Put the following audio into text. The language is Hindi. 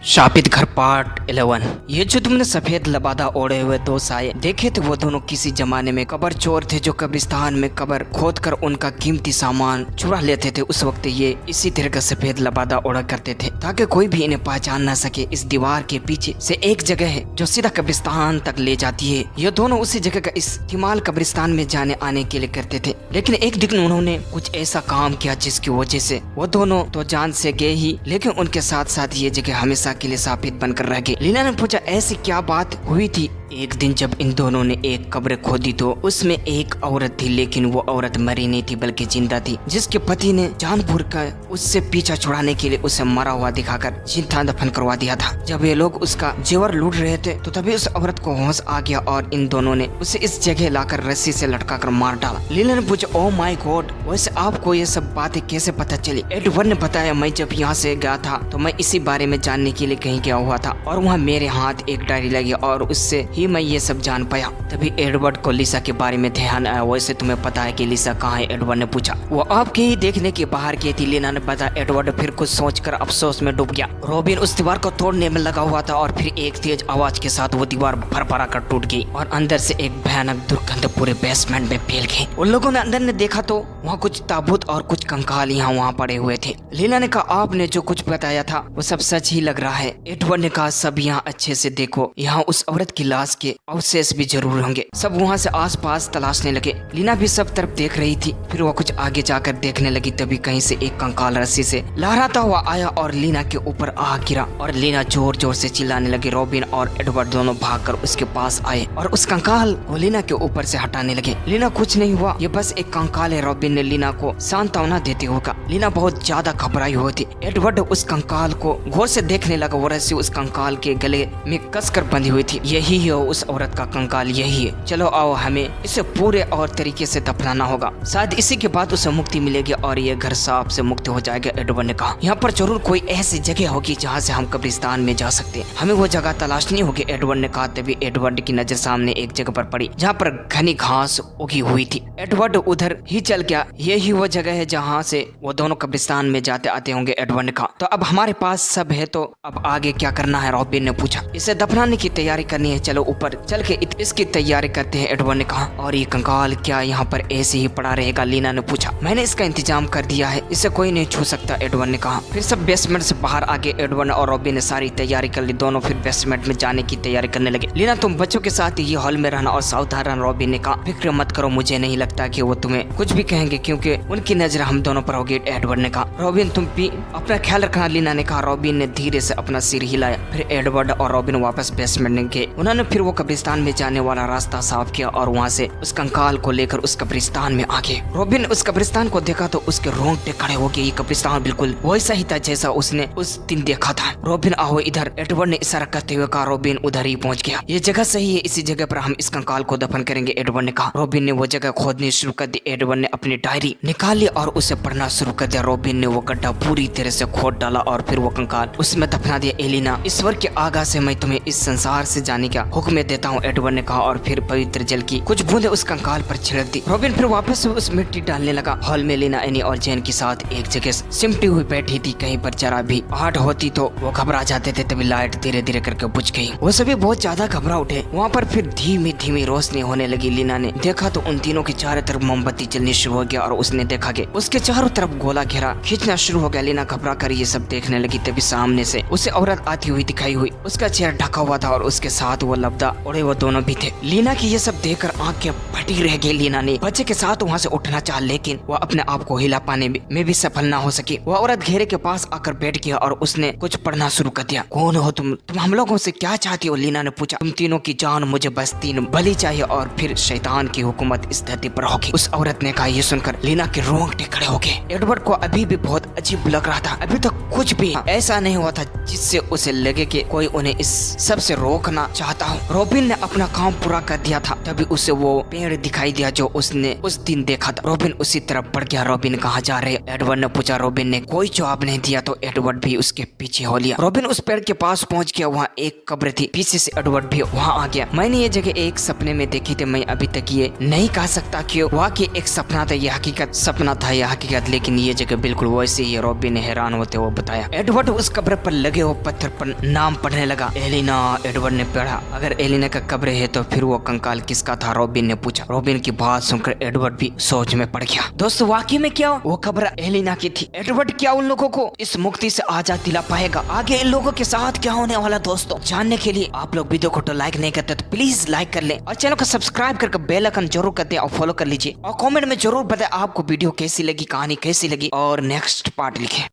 शापित घर पार्ट 11। ये जो तुमने सफेद लबादा ओढ़े हुए दो साये देखे थे वो दोनों किसी जमाने में कब्र चोर थे जो कब्रिस्तान में कब्र खोद कर उनका कीमती सामान चुरा लेते थे। उस वक्त ये इसी तरह का सफेद लबादा ओढ़ा करते थे ताकि कोई भी इन्हें पहचान ना सके। इस दीवार के पीछे से एक जगह है जो सीधा कब्रिस्तान तक ले जाती है। ये दोनों उसी जगह का इस्तेमाल कब्रिस्तान में जाने आने के लिए करते थे, लेकिन एक दिन उन्होंने कुछ ऐसा काम किया जिसकी वजह से वो दोनों तो जान से गए ही, लेकिन उनके साथ साथ ये जगह हमेशा के लिए साबित बनकर रह गई। लीना ने पूछा ऐसी क्या बात हुई थी। एक दिन जब इन दोनों ने एक कब्र खोदी तो उसमें एक औरत थी, लेकिन वो औरत मरी नहीं थी बल्कि जिंदा थी, जिसके पति ने जानबूझकर उससे पीछा छुड़ाने के लिए उसे मरा हुआ दिखाकर जिंदा दफन करवा दिया था। जब ये लोग उसका जेवर लूट रहे थे तो तभी उस औरत को होश आ गया और इन दोनों ने उसे इस जगह लाकर रस्सी से लटका कर मार डाला। लीना ने पूछा ओ माय गॉड, वैसे आपको ये सब बातें कैसे पता चली। एडवर्ड ने बताया मैं जब यहाँ से गया था तो मैं इसी बारे में जानने के लिए कहीं गया हुआ था और वहाँ मेरे हाथ एक डायरी लगी और उससे ही मैं ये सब जान पाया। तभी एडवर्ड को लिसा के बारे में ध्यान आया। वैसे तुम्हें पता है कि लिसा कहाँ है, एडवर्ड ने पूछा। वो आपके ही देखने के बाहर की थी, लीना ने बताया। एडवर्ड फिर कुछ सोचकर अफसोस में डूब गया। रॉबिन उस दीवार को तोड़ने में लगा हुआ था और फिर एक तेज आवाज के साथ वो दीवार भरभरा कर टूट गई और अंदर से एक भयानक दुर्गंध पूरे बेसमेंट में फैल गई। उन लोगों ने अंदर ने देखा तो वहाँ कुछ ताबूत और कुछ कंकाल यहाँ वहाँ पड़े हुए थे। लीना ने कहा आपने जो कुछ बताया था वो सब सच ही लग रहा है। एडवर्ड ने कहा सब यहाँ अच्छे से देखो, यहाँ उस औरत की लाश के अवशेष भी जरूर होंगे। सब वहाँ से आसपास तलाशने लगे। लीना भी सब तरफ देख रही थी। फिर वो कुछ आगे जाकर देखने लगी, तभी कहीं से एक कंकाल रस्सी से लहराता हुआ आया और लीना के ऊपर आ गिरा और लीना जोर जोर से चिल्लाने लगी। रॉबिन और एडवर्ड दोनों भागकर उसके पास आए और उस कंकाल को लीना के ऊपर से हटाने लगे। लीना कुछ नहीं हुआ, ये बस एक कंकाल है। रॉबिन ने लीना को सांत्वना देते हुए कहा। लीना बहुत ज्यादा घबराई हुई थी। एडवर्ड उस कंकाल को गौर से देखने लगा। वो रस्सी उस कंकाल के गले में कसकर बंधी हुई थी। यही है उस औरत का कंकाल, यही है। चलो आओ, हमें इसे पूरे और तरीके से दफनाना होगा, शायद इसी के बाद उसे मुक्ति मिलेगी और ये घर सांप से मुक्त हो जाएगा। एडवर्ड ने कहा यहाँ पर जरूर कोई ऐसी जगह होगी जहाँ से हम कब्रिस्तान में जा सकते हैं, हमें वो जगह तलाशनी होगी। एडवर्ड ने कहा। तभी एडवर्ड की नजर सामने एक जगह पर पड़ी जहाँ पर घनी घास उगी हुई थी। एडवर्ड उधर ही चल गया। यही वो जगह है जहाँ से वो दोनों कब्रिस्तान में जाते आते होंगे। एडवर्ड ने कहा तो अब हमारे पास सब है, तो अब आगे क्या करना है। रॉबिन ने पूछा। इसे दफनाने की तैयारी करनी है, चलो ऊपर चल के इसकी तैयारी करते हैं। एडवर्ड ने कहा। और ये कंकाल क्या यहाँ पर ऐसे ही पड़ा रहेगा। लीना ने पूछा। मैंने इसका इंतजाम कर दिया है, इसे कोई नहीं छू सकता। एडवर्ड ने कहा। फिर सब बेसमेंट से बाहर आगे। एडवर्ड और रॉबिन ने सारी तैयारी कर ली। दोनों फिर बेसमेंट में जाने की तैयारी करने लगे। लीना तुम बच्चों के साथ ये हॉल में रहना और सावधान रहना। रॉबिन ने कहा। फिक्र मत करो, मुझे नहीं लगता कि वो तुम्हें कुछ भी कहेंगे क्योंकि उनकी नजर हम दोनों पर होगी। एडवर्ड ने कहा। रॉबिन तुम भी अपना ख्याल रखना, लीना ने कहा। रॉबिन ने धीरे से अपना सिर हिलाया। फिर एडवर्ड और रॉबिन वापस बेसमेंट में गए। उन्होंने फिर वो कब्रिस्तान में जाने वाला रास्ता साफ किया और वहाँ से उस कंकाल को लेकर उस कब्रिस्तान में आ गए। रॉबिन ने उस कब्रिस्तान को देखा तो उसके रोंगटे खड़े हो गए। ये कब्रिस्तान बिल्कुल वैसा ही था जैसा उसने उस दिन देखा था। रॉबिन आओ इधर, एडवर्ड ने इशारा करते हुए कहा। रॉबिन उधर ही पहुंच गया। ये जगह सही है, इसी जगह पर हम इस कंकाल को दफन करेंगे। एडवर्ड ने कहा। रॉबिन ने वो जगह खोदनी शुरू कर दी। एडवर्ड ने अपनी डायरी निकाली और उसे पढ़ना शुरू कर दिया। रॉबिन ने वो गड्ढा पूरी तरह से खोद डाला और फिर वो कंकाल उसमें दफना दिया। एलिना, ईश्वर के आगा से मैं तुम्हें इस संसार से जाने का हुक्म देता हूँ, एडवर्ड ने कहा और फिर पवित्र जल की कुछ बूंदे उस कंकाल पर छिड़क दी। रॉबिन फिर वापस उस मिट्टी डालने लगा। हॉल में लीना, एनी और जैन के साथ एक जगह सिमटी हुई बैठी थी। कहीं पर जरा भी आहट होती तो वो घबरा जाते थे। तभी लाइट धीरे धीरे करके बुझ गई। वो सभी बहुत ज्यादा घबरा उठे। वहाँ पर फिर धीमी धीमी रोशनी होने लगी। लीना ने देखा तो उन तीनों के चारों तरफ मोमबत्ती जलनी शुरू हो गया और उसने देखा कि उसके चारों तरफ गोला घेरा खींचना शुरू हो गया। लीना घबरा कर ये सब देखने लगी। तभी सामने से उसे औरत आती हुई दिखाई हुई। उसका चेहरा ढका हुआ था और उसके साथ वो लबदा उड़े वो दोनों भी थे। लीना की ये सब देखकर आंखें फटी रह गई। लीना ने बच्चे के साथ वहाँ से उठना चाहा, लेकिन वह अपने आप को हिला पाने में भी सफल ना हो सकी। वह औरत घेरे के पास आकर बैठ गया और उसने कुछ पढ़ना शुरू कर दिया। कौन हो तुम हम लोगों से क्या चाहती हो। लीना ने पूछा। तुम तीनों की जान, मुझे बस 3 बलि चाहिए और फिर शैतान की हुकूमत इस धरती पर होगी। उस औरत ने कहा। ये सुनकर लीना के रोंगटे खड़े हो गए। एडवर्ड को अभी भी बहुत अजीब लग रहा था। अभी तक कुछ भी ऐसा नहीं हुआ था जिससे उसे लगे कि कोई उन्हें इस सब से रोकना चाहता हो। रॉबिन ने अपना काम पूरा कर दिया था। तभी उसे वो पेड़ दिखाई दिया जो उसने उस दिन देखा था। रॉबिन उसी तरफ तरफ बढ़ गया। रॉबिन कहाँ जा रहे? एडवर्ड ने पूछा। रॉबिन ने कोई जवाब नहीं दिया तो एडवर्ड भी उसके पीछे हो लिया। रॉबिन उस पेड़ के पास पहुंच गया। वहाँ एक कब्र थी। पीछे से एडवर्ड भी वहाँ आ गया। मैंने ये जगह एक सपने में देखी थी। मैं अभी तक ये नहीं कह सकता कि वाकई एक सपना था या हकीकत, सपना था या हकीकत, लेकिन ये जगह बिल्कुल वैसे ही है। रॉबिन ने हैरान होते हुए बताया। एडवर्ड उस कब्र पर लगे हुए पत्थर पर नाम पढ़ने लगा। एलिना। एडवर्ड ने पढ़ा। अगर एलिना का कब्र है तो फिर वो कंकाल किसका था? रॉबिन ने पूछा। रॉबिन की बात सुनकर एडवर्ड भी सोच में पड़ गया। दोस्तों वाकई में क्या वो कब्र एलिना की थी? एडवर्ड क्या उन लोगों को इस मुक्ति से आजाद दिला पाएगा? आगे इन लोगों के साथ क्या होने वाला दोस्तों, जानने के लिए आप लोग वीडियो को तो लाइक नहीं करते तो प्लीज लाइक कर ले और चैनल को सब्सक्राइब करके बेल आइकन जरूर कर दे और फॉलो कर लीजिए और कमेंट में जरूर बताएं आपको वीडियो कैसी लगी, कहानी कैसी लगी और नेक्स्ट पार्ट लिखें।